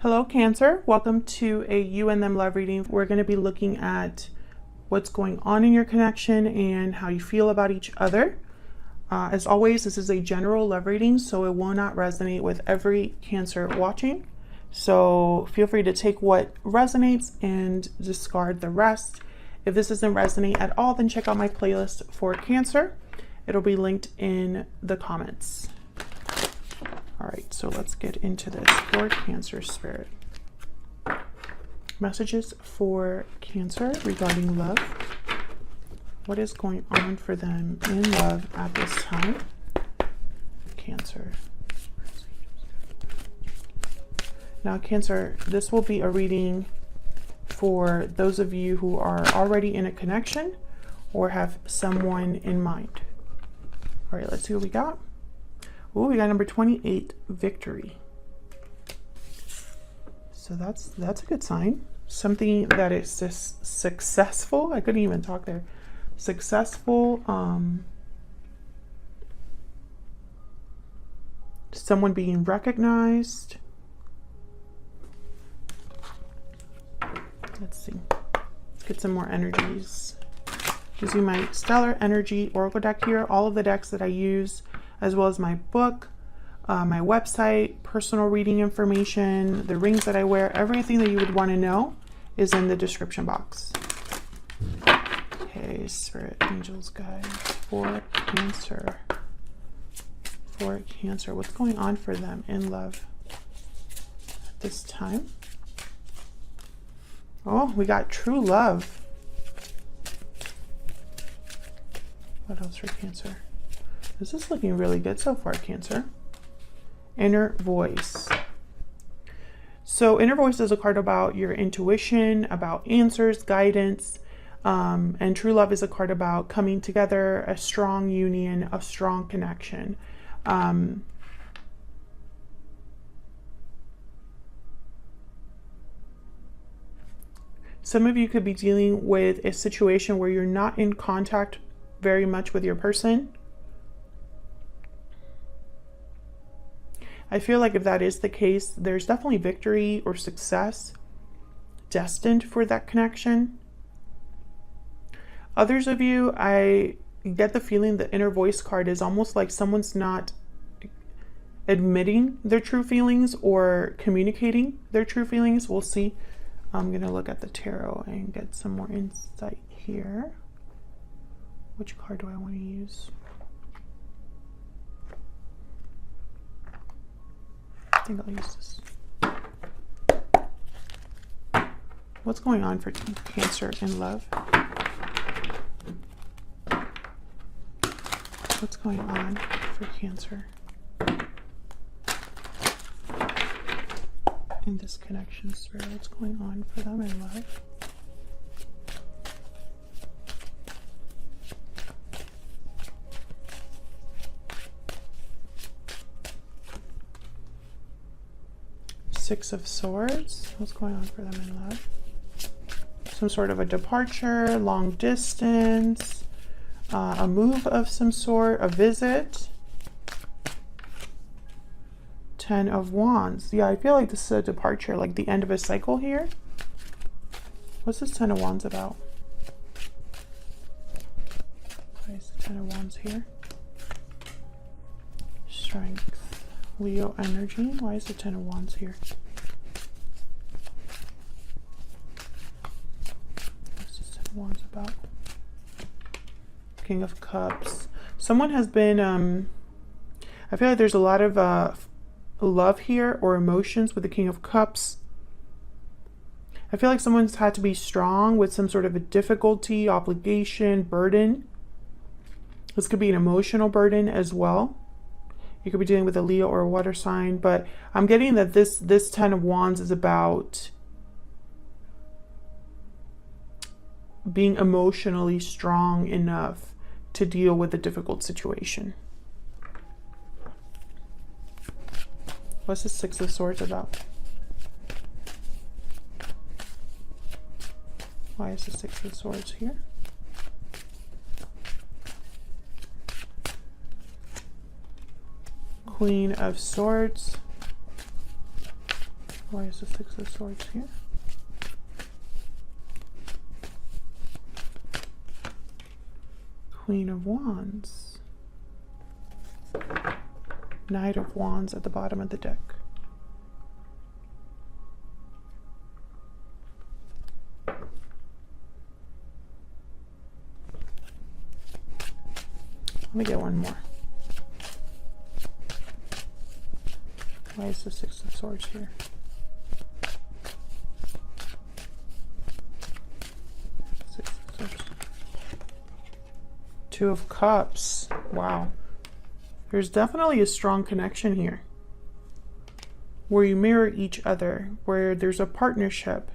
Hello, Cancer. Welcome to a You and Them love reading. We're going to be looking at what's going on in your connection and how you feel about each other. As always, this is a general love reading, so it will not resonate with every Cancer watching. So feel free to take what resonates and discard the rest. If this doesn't resonate at all, then check out my playlist for Cancer. It'll be linked in the comments. All right, so let's get into this for Cancer spirit. Messages for Cancer regarding love. What is going on for them in love at this time? Cancer. Now, Cancer, this will be a reading for those of you who are already in a connection or have someone in mind. All right, let's see what we got. Oh, we got number 28, victory. So that's a good sign. Something that is just successful. I couldn't even talk there. Successful. Someone being recognized. Let's see. Let's get some more energies. Using my Stellar Energy Oracle deck here. All of the decks that I use, as well as my book, my website, personal reading information, the rings that I wear, everything that you would want to know is in the description box. Okay, Spirit, Angels, Guide for Cancer. For Cancer, what's going on for them in love at this time? Oh, we got true love. What else for Cancer? This is looking really good so far, Cancer. Inner voice. So inner voice is a card about your intuition, about answers, guidance, and true love is a card about coming together, a strong union, a strong connection. Some of you could be dealing with a situation where you're not in contact very much with your person. I feel like if that is the case, there's definitely victory or success destined for that connection. Others of you, I get the feeling the inner voice card is almost like someone's not admitting their true feelings or communicating their true feelings. We'll see. I'm going to look at the tarot and get some more insight here. Which card do I want to use? I think I'll use this. What's going on for Cancer in love? What's going on for Cancer in this connection, Spirit? What's going on for them in love? Six of Swords. What's going on for them in love? Some sort of a departure, long distance, a move of some sort, a visit. Ten of Wands. Yeah, I feel like this is a departure, like the end of a cycle here. What's this Ten of Wands about? Why is the Ten of Wands here? Strength. Leo energy. Why is the Ten of Wands here? What's this Ten of Wands about? King of Cups. Someone has been, I feel like there's a lot of love here or emotions with the King of Cups. I feel like someone's had to be strong with some sort of a difficulty, obligation, burden. This could be an emotional burden as well. You could be dealing with a Leo or a water sign, but I'm getting that this Ten of Wands is about being emotionally strong enough to deal with a difficult situation. What's the Six of Swords about? Why is the Six of Swords here? Queen of Swords. Why is the Six of Swords here? Queen of Wands. Knight of Wands at the bottom of the deck. Let me get one more. Why is the Six of Swords here? Six of Swords. Two of Cups. Wow. There's definitely a strong connection here where you mirror each other, where there's a partnership.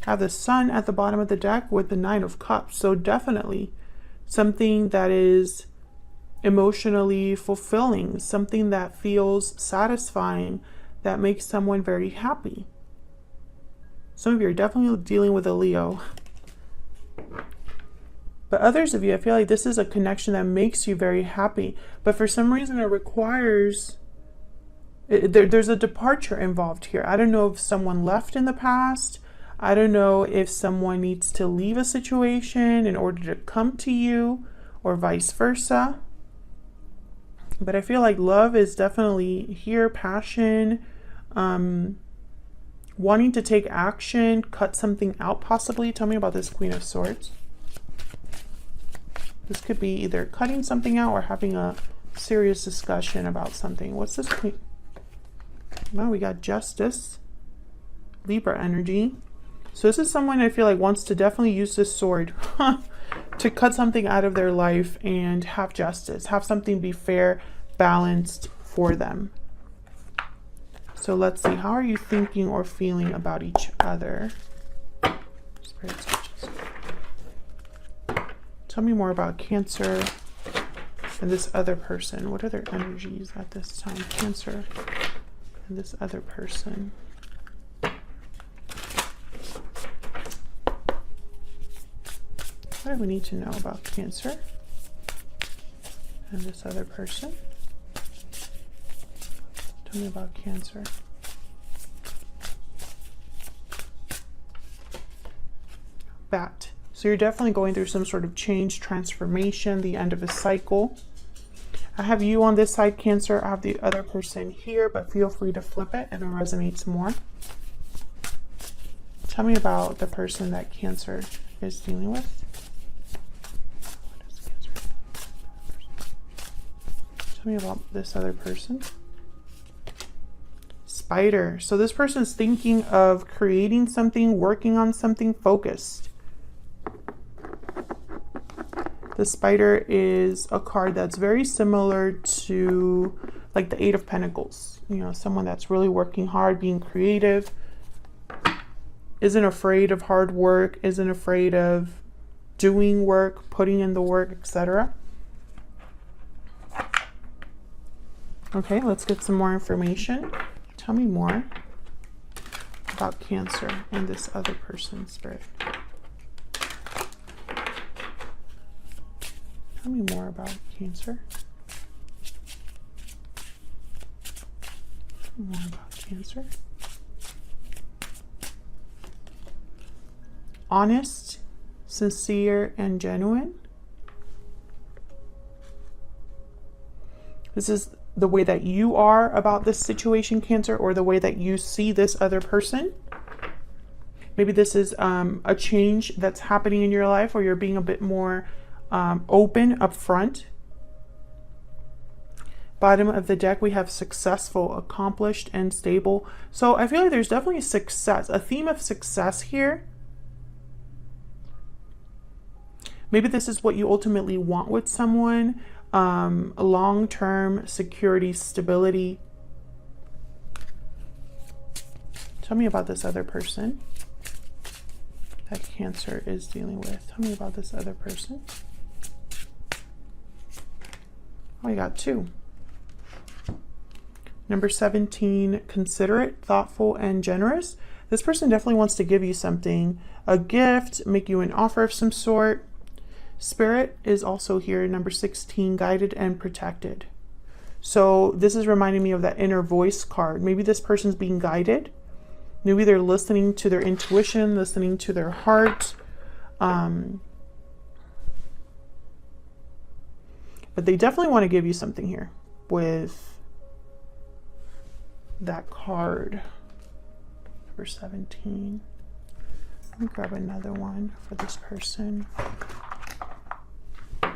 I have the Sun at the bottom of the deck with the Nine of Cups. So definitely something that is emotionally fulfilling, something that feels satisfying, that makes someone very happy. Some of you are definitely dealing with a Leo. But others of you, I feel like this is a connection that makes you very happy. But for some reason, it requires... there's a departure involved here. I don't know if someone left in the past. I don't know if someone needs to leave a situation in order to come to you, or vice versa. But I feel like love is definitely here. Passion, wanting to take action, cut something out possibly. Tell me about this Queen of Swords. This could be either cutting something out or having a serious discussion about something. What's this Queen? Well, we got Justice, Libra energy. So this is someone I feel like wants to definitely use this sword to cut something out of their life and have justice, have something be fair, balanced for them. So let's see, how are you thinking or feeling about each other? Spirit touches. Tell me more about Cancer and this other person. What are their energies at this time? Cancer and this other person. What do we need to know about Cancer and this other person? Tell me about Cancer. Bat. So you're definitely going through some sort of change, transformation, the end of a cycle. I have you on this side, Cancer. I have the other person here, but feel free to flip it if it resonates more. Tell me about the person that Cancer is dealing with. What is Cancer? Tell me about this other person. Spider. So this person is thinking of creating something, working on something, focused. The Spider is a card that's very similar to like the Eight of Pentacles. You know, someone that's really working hard, being creative, isn't afraid of hard work, isn't afraid of doing work, putting in the work, etc. Okay, let's get some more information. Tell me more about Cancer and this other person, Spirit. Tell me more about Cancer. Tell me more about Cancer. Honest, sincere, and genuine. This is the way that you are about this situation, Cancer, or the way that you see this other person. Maybe this is a change that's happening in your life, or you're being a bit more open up front. Bottom of the deck, we have successful, accomplished, and stable. So I feel like there's definitely success, a theme of success here. Maybe this is what you ultimately want with someone. Long-term security, stability. Tell me about this other person that Cancer is dealing with. Tell me about this other person. Oh, you got two. Number 17, considerate, thoughtful, and generous. This person definitely wants to give you something, a gift, make you an offer of some sort. Spirit is also here, number 16, guided and protected. So this is reminding me of that inner voice card. Maybe this person's being guided. Maybe they're listening to their intuition, listening to their heart. But they definitely want to give you something here with that card. Number 17. Let me grab another one for this person. Can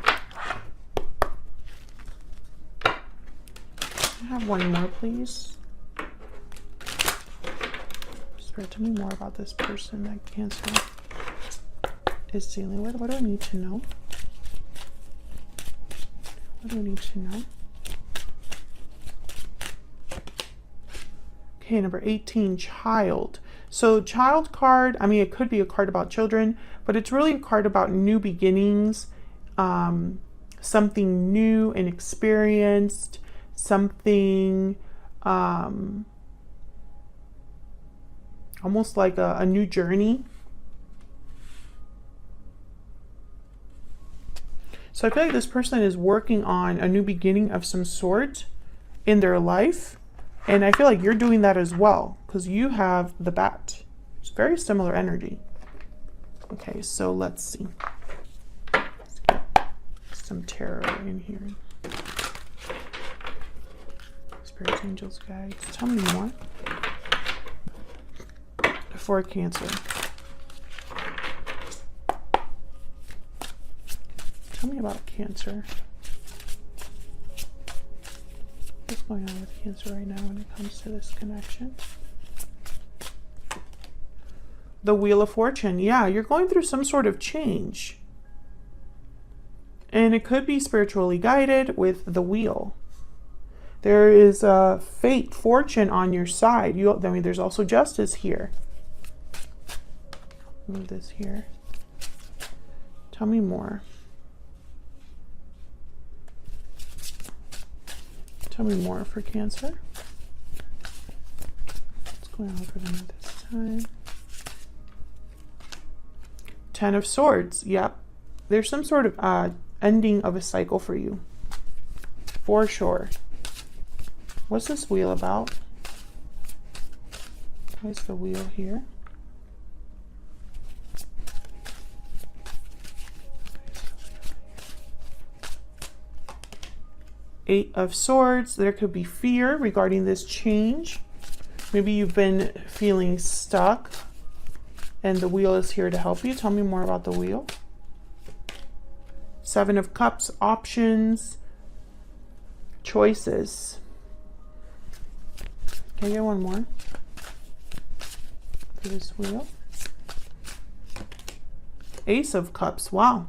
I have one more, please? Spirit, tell me more about this person that Cancer is dealing with. What do I need to know? What do I need to know? Okay, number 18, child. So child card, I mean, it could be a card about children, but it's really a card about new beginnings, something new and experienced, something almost like a new journey. So I feel like this person is working on a new beginning of some sort in their life. And I feel like you're doing that as well, because you have the bat. It's very similar energy. Okay, so let's see. Let's get some tarot in here. Spirits, angels, guides. Tell me more. For Cancer. Tell me about Cancer. What's going on with Cancer right now when it comes to this connection? The Wheel of Fortune. Yeah, you're going through some sort of change. And it could be spiritually guided with the wheel. There is fate, fortune on your side. I mean, there's also justice here. Move this here. Tell me more. Tell me more for Cancer. What's going on for them at this time? 10 of Swords. Yep. There's some sort of ending of a cycle for you. For sure. What's this wheel about? Where's the wheel here? Eight of Swords. There could be fear regarding this change. Maybe you've been feeling stuck and the wheel is here to help you. Tell me more about the wheel. Seven of Cups. Options. Choices. Can I get one more for this wheel? Ace of Cups. Wow.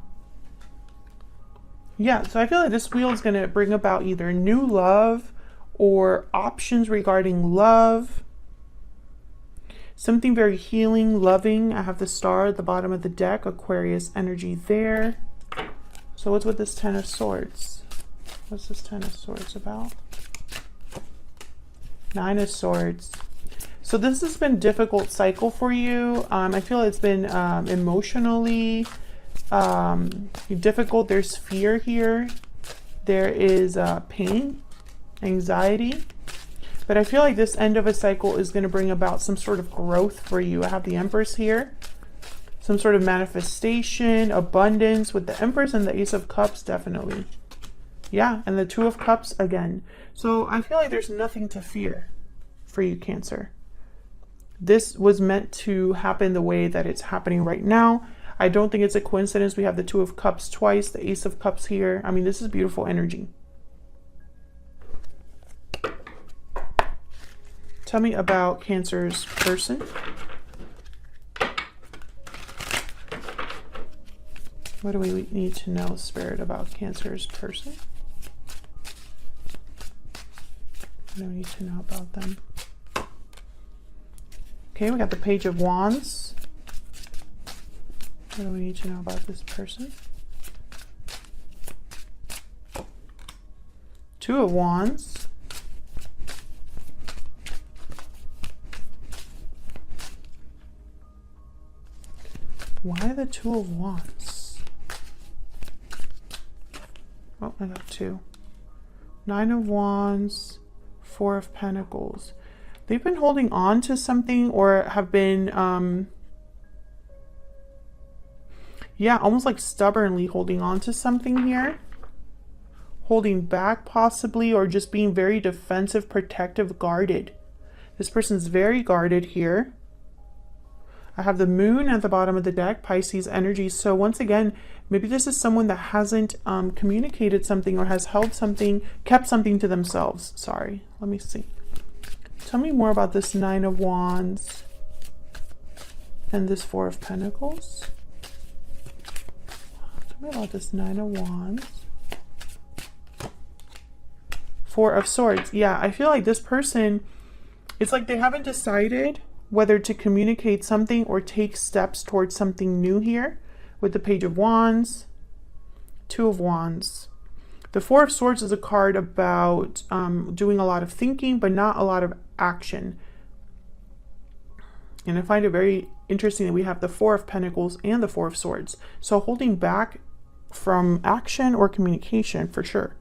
Yeah, so I feel like this wheel is going to bring about either new love or options regarding love. Something very healing, loving. I have the star at the bottom of the deck, Aquarius energy there. So what's with this 10 of Swords? What's this 10 of Swords about? 9 of Swords. So this has been a difficult cycle for you. I feel it's been emotionally difficult. There's fear here. There is pain, anxiety. But I feel like this end of a cycle is going to bring about some sort of growth for you. I have the Empress here. Some sort of manifestation, abundance with the Empress and the Ace of Cups, definitely. Yeah, and the Two of Cups again. So I feel like there's nothing to fear for you, Cancer. This was meant to happen the way that it's happening right now. I don't think it's a coincidence. We have the Two of Cups twice, the Ace of Cups here. I mean, this is beautiful energy. Tell me about Cancer's person. What do we need to know, Spirit, about Cancer's person? What do we need to know about them? Okay, we got the Page of Wands. What do we need to know about this person? Two of Wands. Why the Two of Wands? Oh, I got two. Nine of Wands, Four of Pentacles. They've been holding on to something, or have been, yeah, almost like stubbornly holding on to something here. Holding back possibly, or just being very defensive, protective, guarded. This person's very guarded here. I have the moon at the bottom of the deck, Pisces energy. So once again, maybe this is someone that hasn't communicated something, or has held something, kept something to themselves. Sorry, let me see. Tell me more about this Nine of Wands and this Four of Pentacles. Tell me about this Nine of Wands. Four of Swords. Yeah, I feel like this person, it's like they haven't decided whether to communicate something or take steps towards something new here with the Page of Wands, Two of Wands. The Four of Swords is a card about doing a lot of thinking, but not a lot of action. And I find it very interesting that we have the Four of Pentacles and the Four of Swords. So holding back from action or communication for sure.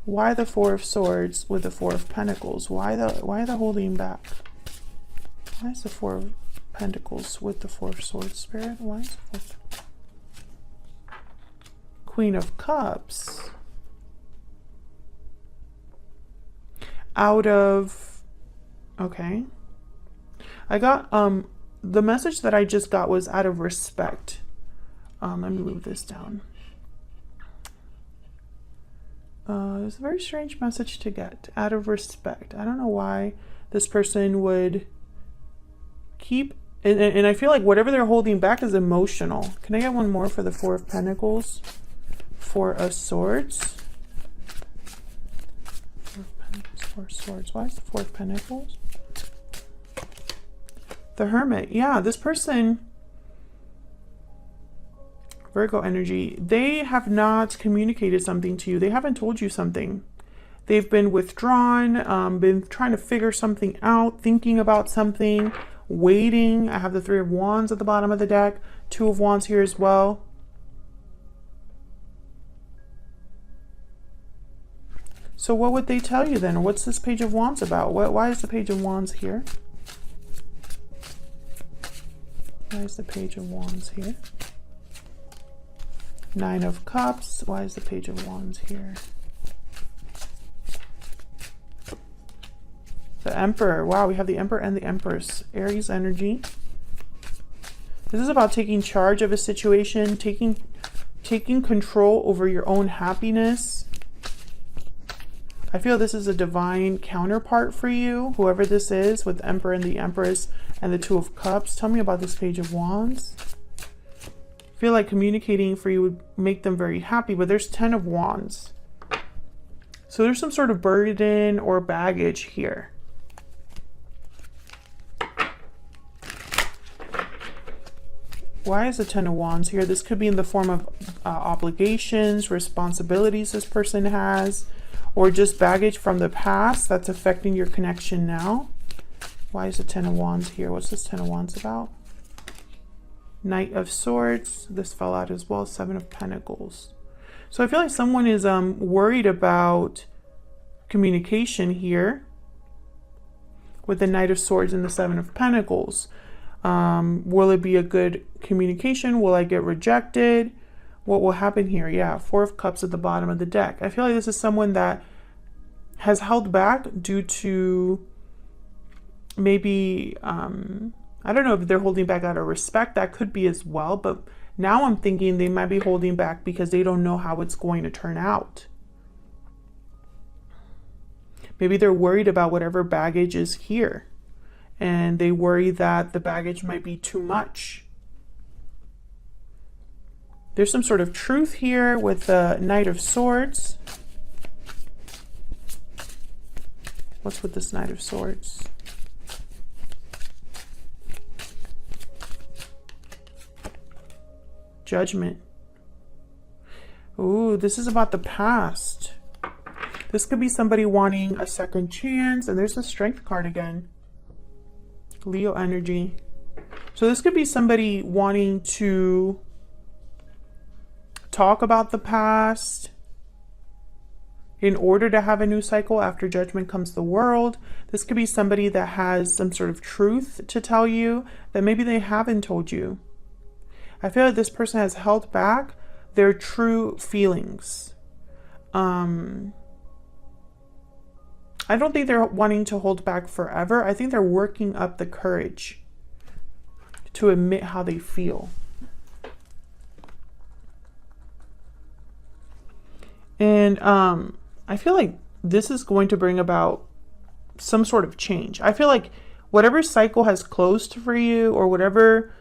Why the Four of Swords with the Four of Pentacles? Why the holding back? Why is the Four of Pentacles with the Four of Swords, Spirit? Why is the Four of... Queen of Cups. Out of... Okay. I got, the message that I just got was out of respect. Let me move this down. It's a very strange message to get. Out of respect. I don't know why this person would keep... And I feel like whatever they're holding back is emotional. Can I get one more for the Four of Pentacles? Four of Swords. Four of Swords. Why is the Four of Pentacles? The Hermit. Yeah, this person... Virgo energy, they have not communicated something to you. They haven't told you something. They've been withdrawn, been trying to figure something out, thinking about something, waiting. I have the Three of Wands at the bottom of the deck, Two of Wands here as well. So what would they tell you then? What's this Page of Wands about? Why is the Page of Wands here? Why is the Page of Wands here? Nine of Cups. Why is the Page of Wands here? The Emperor. Wow, we have the Emperor and the Empress. Aries energy. This is about taking charge of a situation, taking control over your own happiness. I feel this is a divine counterpart for you, whoever this is, with the Emperor and the Empress and the Two of Cups. Tell me about this Page of Wands. I feel like communicating for you would make them very happy, but there's 10 of Wands. So there's some sort of burden or baggage here. Why is the 10 of Wands here? This could be in the form of obligations, responsibilities this person has, or just baggage from the past that's affecting your connection now. Why is the 10 of Wands here? What's this 10 of Wands about? Knight of Swords. This fell out as well. Seven of Pentacles. So I feel like someone is worried about communication here with the Knight of Swords and the Seven of Pentacles. Will it be a good communication? Will I get rejected? What will happen here? Yeah, Four of Cups at the bottom of the deck. I feel like this is someone that has held back due to maybe... I don't know if they're holding back out of respect. That could be as well. But now I'm thinking they might be holding back because they don't know how it's going to turn out. Maybe they're worried about whatever baggage is here. And they worry that the baggage might be too much. There's some sort of truth here with the Knight of Swords. What's with this Knight of Swords? Judgment. Ooh, this is about the past. This could be somebody wanting a second chance. And there's the Strength card again. Leo energy. So this could be somebody wanting to talk about the past. in order to have a new cycle. After Judgment comes the World. This could be somebody that has some sort of truth to tell you that maybe they haven't told you. I feel like this person has held back their true feelings. I don't think they're wanting to hold back forever. I think they're working up the courage to admit how they feel. And I feel like this is going to bring about some sort of change. I feel like whatever cycle has closed for you, or whatever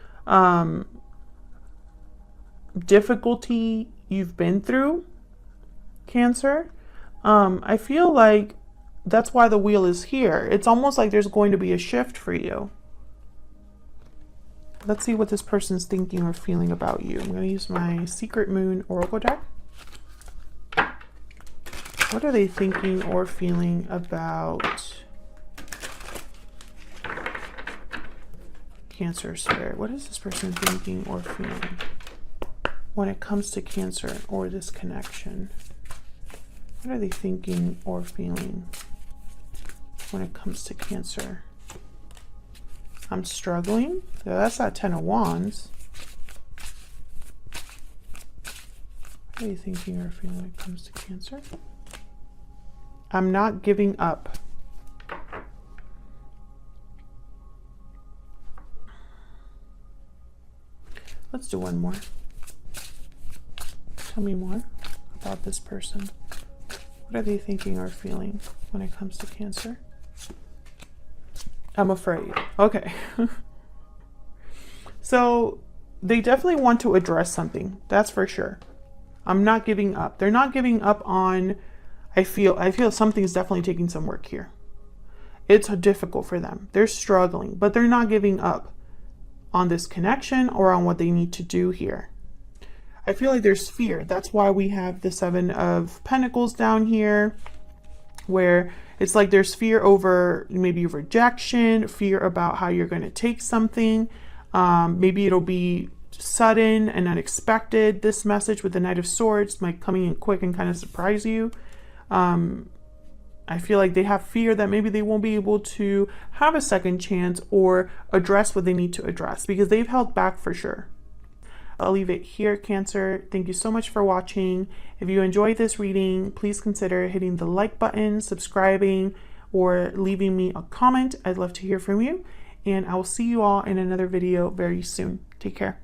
difficulty you've been through, Cancer, I feel like that's why the wheel is here. It's almost like there's going to be a shift for you. Let's see what this person's thinking or feeling about you. I'm going to use my Secret Moon Oracle deck. What are they thinking or feeling about Cancer Spirit? What is this person thinking or feeling when it comes to Cancer or this connection? What are they thinking or feeling when it comes to Cancer? I'm struggling. Yeah, that's that 10 of Wands. What are you thinking or feeling when it comes to Cancer? I'm not giving up. Let's do one more. Tell me more about this person. What are they thinking or feeling when it comes to Cancer? I'm afraid. Okay. So they definitely want to address something. That's for sure. I'm not giving up. They're not giving up on, I feel something's definitely taking some work here. It's difficult for them. They're struggling, but they're not giving up on this connection or on what they need to do here. I feel like there's fear. That's why we have the 7 of Pentacles down here, where it's like there's fear over maybe rejection, fear about how you're going to take something. Maybe it'll be sudden and unexpected. This message with the Knight of Swords might coming in quick and kind of surprise you. I feel like they have fear that maybe they won't be able to have a second chance or address what they need to address because they've held back for sure. I'll leave it here, Cancer. Thank you so much for watching. If you enjoyed this reading, please consider hitting the like button, subscribing, or leaving me a comment. I'd love to hear from you. And I will see you all in another video very soon. Take care.